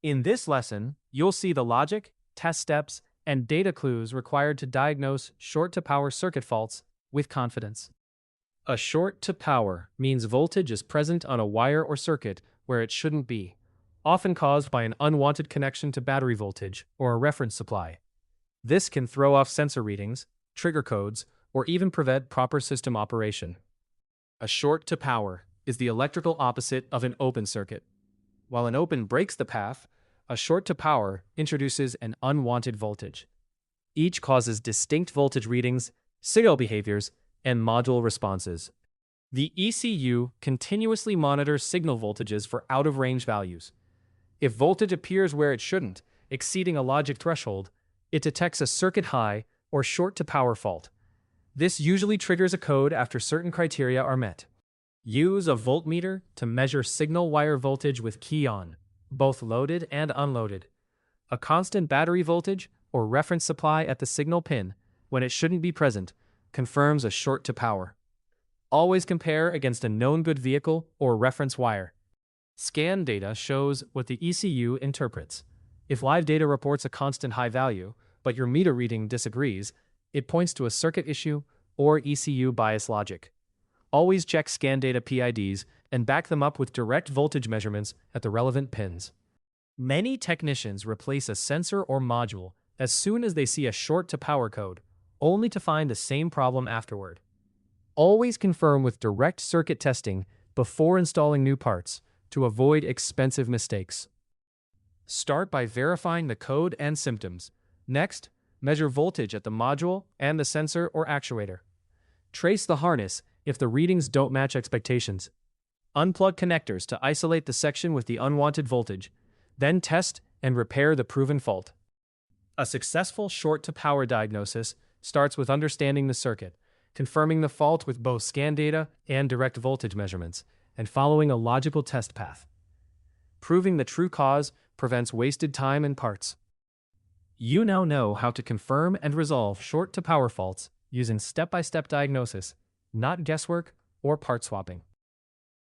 In this lesson, you'll see the logic, test steps, and data clues required to diagnose short-to-power circuit faults with confidence. A short-to-power means voltage is present on a wire or circuit where it shouldn't be, often caused by an unwanted connection to battery voltage or a reference supply. This can throw off sensor readings, trigger codes, or even prevent proper system operation. A short-to-power is the electrical opposite of an open circuit. While an open breaks the path, a short-to-power introduces an unwanted voltage. Each causes distinct voltage readings, signal behaviors, and module responses. The ECU continuously monitors signal voltages for out-of-range values. If voltage appears where it shouldn't, exceeding a logic threshold, it detects a circuit high or short-to-power fault. This usually triggers a code after certain criteria are met. Use a voltmeter to measure signal wire voltage with key on, both loaded and unloaded. A constant battery voltage or reference supply at the signal pin, when it shouldn't be present, confirms a short-to-power. Always compare against a known good vehicle or reference wire. Scan data shows what the ECU interprets. If live data reports a constant high value, but your meter reading disagrees, it points to a circuit issue or ECU bias logic. Always check scan data PIDs and back them up with direct voltage measurements at the relevant pins. Many technicians replace a sensor or module as soon as they see a short-to-power code, only to find the same problem afterward. Always confirm with direct circuit testing before installing new parts to avoid expensive mistakes. Start by verifying the code and symptoms. Next, measure voltage at the module and the sensor or actuator. Trace the harness if the readings don't match expectations. Unplug connectors to isolate the section with the unwanted voltage, then test and repair the proven fault. A successful short-to-power diagnosis starts with understanding the circuit, confirming the fault with both scan data and direct voltage measurements, and following a logical test path. Proving the true cause prevents wasted time and parts. You now know how to confirm and resolve short-to-power faults using step-by-step diagnosis, not guesswork or part swapping.